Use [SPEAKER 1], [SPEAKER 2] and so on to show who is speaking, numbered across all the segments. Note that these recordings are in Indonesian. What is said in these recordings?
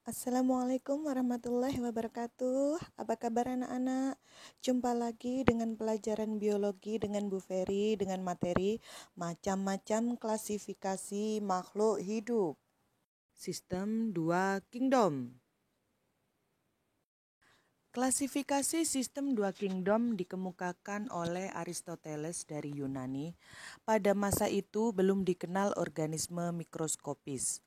[SPEAKER 1] Assalamualaikum warahmatullahi wabarakatuh. Apa kabar anak-anak? Jumpa lagi dengan pelajaran biologi dengan Bu Ferry dengan materi macam-macam klasifikasi makhluk hidup. Sistem 2 Kingdom. Klasifikasi sistem 2 kingdom dikemukakan oleh Aristoteles dari Yunani. Pada masa itu belum dikenal organisme mikroskopis.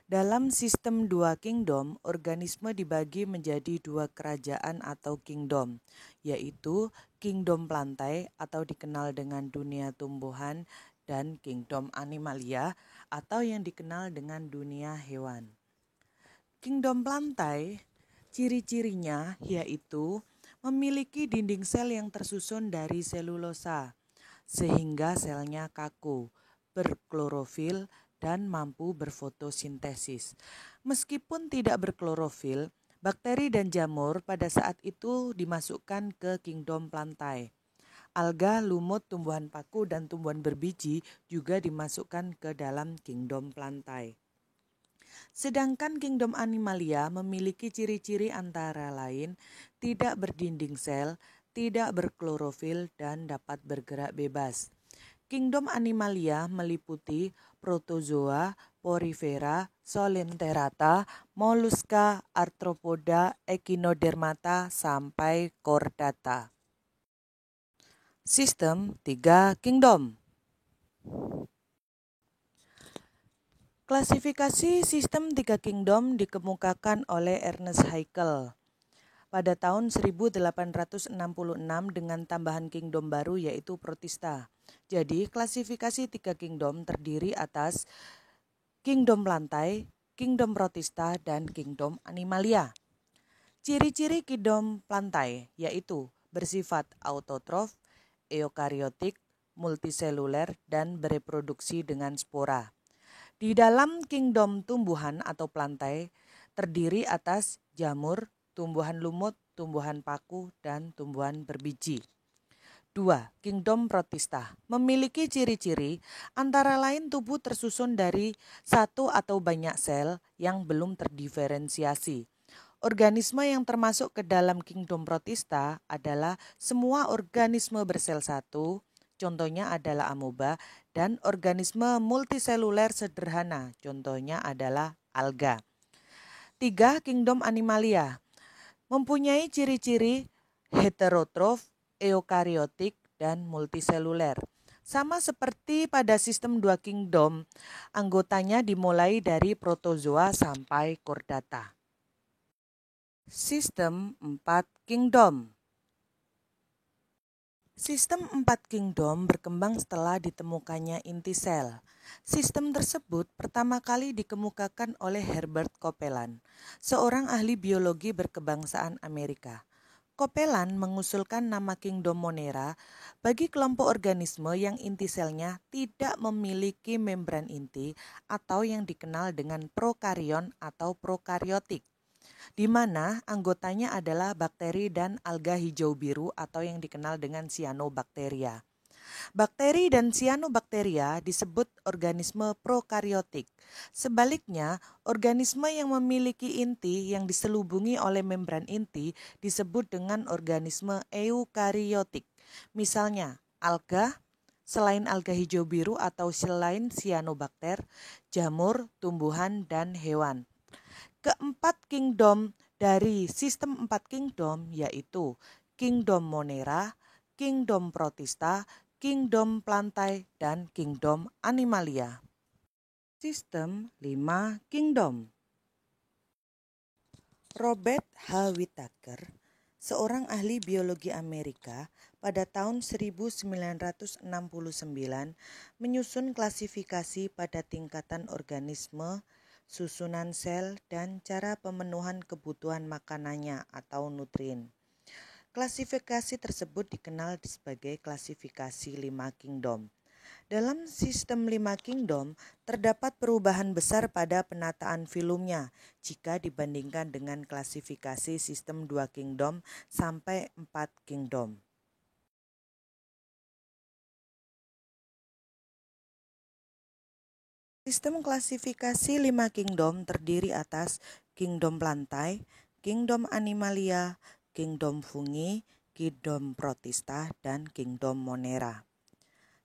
[SPEAKER 1] Dalam sistem 2 kingdom, organisme dibagi menjadi 2 kerajaan atau kingdom, yaitu kingdom plantae atau dikenal dengan dunia tumbuhan dan kingdom animalia atau yang dikenal dengan dunia hewan. Kingdom plantae, ciri-cirinya yaitu memiliki dinding sel yang tersusun dari selulosa, sehingga selnya kaku, berklorofil, dan mampu berfotosintesis. Meskipun tidak berklorofil, bakteri dan jamur pada saat itu dimasukkan ke kingdom plantae. Alga, lumut, tumbuhan paku, dan tumbuhan berbiji juga dimasukkan ke dalam kingdom plantae. Sedangkan kingdom animalia memiliki ciri-ciri antara lain tidak berdinding sel, tidak berklorofil, dan dapat bergerak bebas. Kingdom animalia meliputi protozoa, porifera, solenterata, moluska, arthropoda, echinodermata, sampai chordata. Sistem 3 Kingdom. Klasifikasi sistem 3 kingdom dikemukakan oleh Ernest Haeckel pada tahun 1866 dengan tambahan kingdom baru yaitu Protista. Jadi klasifikasi 3 kingdom terdiri atas kingdom plantae, kingdom Protista, dan kingdom animalia. Ciri-ciri kingdom plantae yaitu bersifat autotrof, eukariotik, multiseluler, dan bereproduksi dengan spora. Di dalam kingdom tumbuhan atau plantae terdiri atas jamur, tumbuhan lumut, tumbuhan paku, dan tumbuhan berbiji. 2. Kingdom protista memiliki ciri-ciri antara lain tubuh tersusun dari satu atau banyak sel yang belum terdiferensiasi. Organisme yang termasuk ke dalam kingdom protista adalah semua organisme bersel satu, contohnya adalah amoeba, dan organisme multiseluler sederhana, contohnya adalah alga. 3. Kingdom animalia mempunyai ciri-ciri heterotrof, eukariotik, dan multiseluler. Sama seperti pada sistem 2 kingdom, anggotanya dimulai dari protozoa sampai chordata. Sistem 4 kingdom. Sistem 4 kingdom berkembang setelah ditemukannya inti sel. Sistem tersebut pertama kali dikemukakan oleh Herbert Copeland, seorang ahli biologi berkebangsaan Amerika. Copeland mengusulkan nama kingdom Monera bagi kelompok organisme yang inti selnya tidak memiliki membran inti atau yang dikenal dengan prokarion atau prokariotik, di mana anggotanya adalah bakteri dan alga hijau biru atau yang dikenal dengan cyanobacteria. Bakteri dan cyanobacteria disebut organisme prokariotik. Sebaliknya, organisme yang memiliki inti yang diselubungi oleh membran inti disebut dengan organisme eukariotik. Misalnya, alga, selain alga hijau biru atau selain cyanobakter, jamur, tumbuhan, dan hewan. Keempat kingdom dari sistem 4 kingdom yaitu kingdom Monera, kingdom Protista, kingdom Plantae, dan kingdom Animalia. Sistem 5 kingdom. Robert H. Whittaker, seorang ahli biologi Amerika, pada tahun 1969 menyusun klasifikasi pada tingkatan organisme, susunan sel, dan cara pemenuhan kebutuhan makanannya atau nutrien. Klasifikasi tersebut dikenal sebagai klasifikasi 5 kingdom. Dalam sistem 5 kingdom, terdapat perubahan besar pada penataan filumnya jika dibandingkan dengan klasifikasi sistem 2 kingdom sampai 4 kingdom. Sistem klasifikasi 5 kingdom terdiri atas Kingdom Plantae, Kingdom Animalia, Kingdom Fungi, Kingdom Protista, dan Kingdom Monera.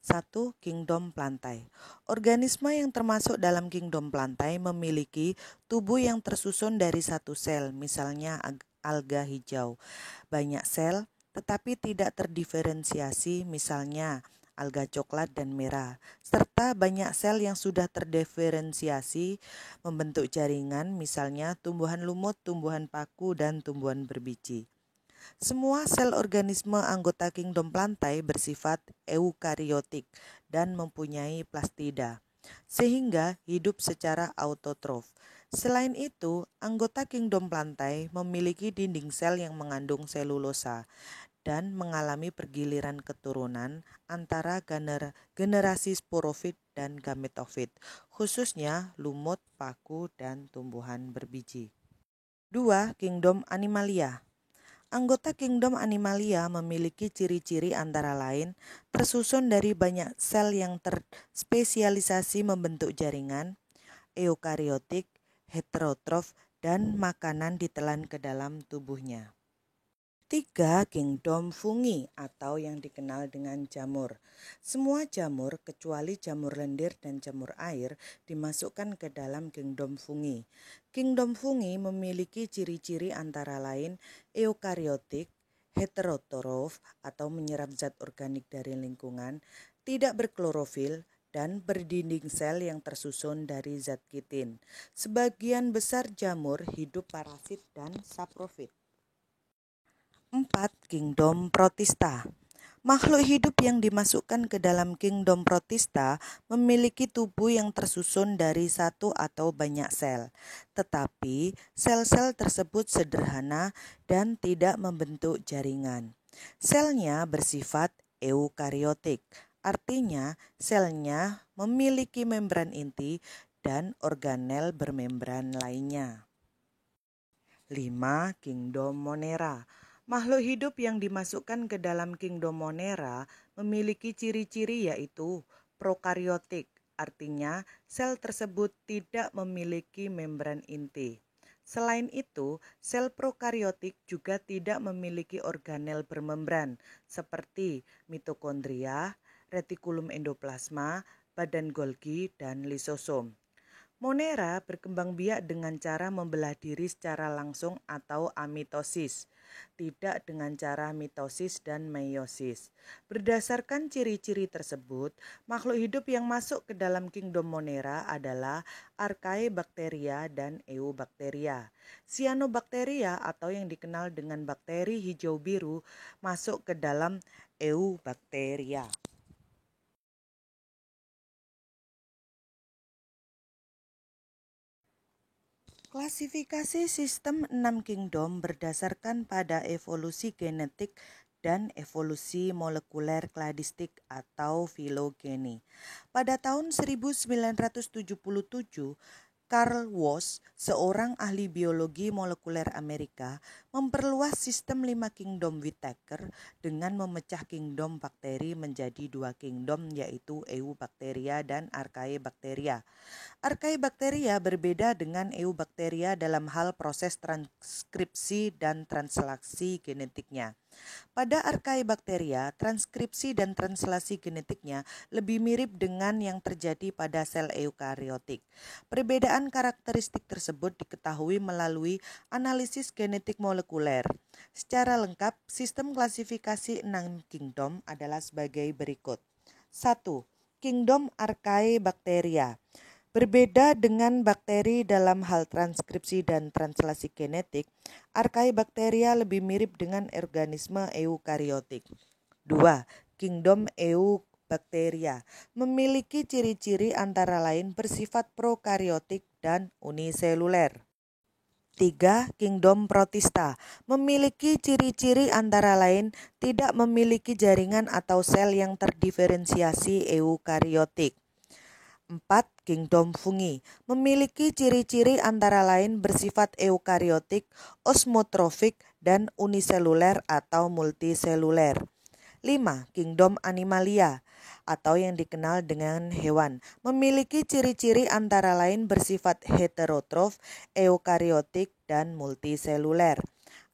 [SPEAKER 1] 1. Kingdom Plantae. Organisme yang termasuk dalam Kingdom Plantae memiliki tubuh yang tersusun dari satu sel, misalnya alga hijau. Banyak sel, tetapi tidak terdiferensiasi, misalnya alga coklat dan merah, serta banyak sel yang sudah terdiferensiasi membentuk jaringan, misalnya tumbuhan lumut, tumbuhan paku, dan tumbuhan berbiji. Semua sel organisme anggota Kingdom Plantae bersifat eukariotik dan mempunyai plastida, sehingga hidup secara autotrof. Selain itu, anggota Kingdom Plantae memiliki dinding sel yang mengandung selulosa dan mengalami pergiliran keturunan antara generasi sporofit dan gametofit, khususnya lumut, paku, dan tumbuhan berbiji. 2. Kingdom Animalia. Anggota Kingdom Animalia memiliki ciri-ciri antara lain tersusun dari banyak sel yang terspesialisasi membentuk jaringan, eukariotik, heterotrof, dan makanan ditelan ke dalam tubuhnya. 3. Kingdom Fungi atau yang dikenal dengan jamur. Semua jamur kecuali jamur lendir dan jamur air dimasukkan ke dalam Kingdom Fungi. Kingdom Fungi memiliki ciri-ciri antara lain eukariotik, heterotrof atau menyerap zat organik dari lingkungan, tidak berklorofil, dan berdinding sel yang tersusun dari zat kitin. Sebagian besar jamur hidup parasit dan saprofit. 4. Kingdom Protista. Makhluk hidup yang dimasukkan ke dalam Kingdom Protista memiliki tubuh yang tersusun dari satu atau banyak sel, tetapi sel-sel tersebut sederhana dan tidak membentuk jaringan. Selnya bersifat eukariotik, artinya selnya memiliki membran inti dan organel bermembran lainnya. 5. Kingdom Monera. Makhluk hidup yang dimasukkan ke dalam Kingdom Monera memiliki ciri-ciri yaitu prokariotik, artinya sel tersebut tidak memiliki membran inti. Selain itu, sel prokariotik juga tidak memiliki organel bermembran seperti mitokondria, retikulum endoplasma, badan Golgi, dan lisosom. Monera berkembang biak dengan cara membelah diri secara langsung atau amitosis, tidak dengan cara mitosis dan meiosis. Berdasarkan ciri-ciri tersebut, makhluk hidup yang masuk ke dalam Kingdom Monera adalah Archaebacteria dan Eubacteria. Cyanobacteria atau yang dikenal dengan bakteri hijau biru masuk ke dalam Eubacteria. Klasifikasi sistem 6 kingdom berdasarkan pada evolusi genetik dan evolusi molekuler kladistik atau filogeni. Pada tahun 1977, Carl Woese, seorang ahli biologi molekuler Amerika, memperluas sistem 5 kingdom Whittaker dengan memecah kingdom bakteri menjadi 2 kingdom yaitu Eubacteria dan Archaebacteria. Archaebacteria berbeda dengan Eubacteria dalam hal proses transkripsi dan translasi genetiknya. Pada Archaebacteria, transkripsi dan translasi genetiknya lebih mirip dengan yang terjadi pada sel eukariotik. Perbedaan karakteristik tersebut diketahui melalui analisis genetik molekuler. Secara lengkap, sistem klasifikasi 6 kingdom adalah sebagai berikut. 1. Kingdom Archaebacteria. Berbeda dengan bakteri dalam hal transkripsi dan translasi genetik, Archaebacteria lebih mirip dengan organisme eukariotik. 2. Kingdom Eubacteria memiliki ciri-ciri antara lain bersifat prokariotik dan uniseluler. 3. Kingdom Protista memiliki ciri-ciri antara lain tidak memiliki jaringan atau sel yang terdiferensiasi eukariotik. 4. Kingdom Fungi memiliki ciri-ciri antara lain bersifat eukariotik, osmotrofik, dan uniseluler atau multiseluler. 5. Kingdom Animalia atau yang dikenal dengan hewan. Memiliki ciri-ciri antara lain bersifat heterotrof, eukariotik, dan multiseluler.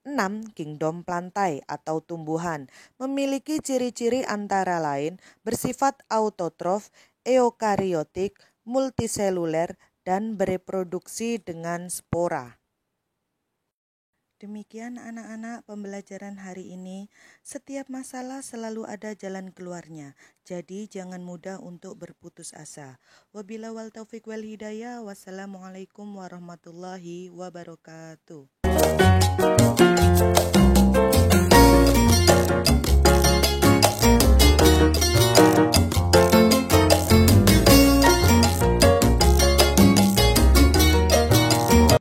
[SPEAKER 1] 6. Kingdom Plantae atau tumbuhan. Memiliki ciri-ciri antara lain bersifat autotrof, eukariotik, multiseluler, dan bereproduksi dengan spora. Demikian anak-anak pembelajaran hari ini. Setiap masalah selalu ada jalan keluarnya. Jadi jangan mudah untuk berputus asa. Wabillahi wal taufiq wal hidayah. Wassalamualaikum warahmatullahi wabarakatuh.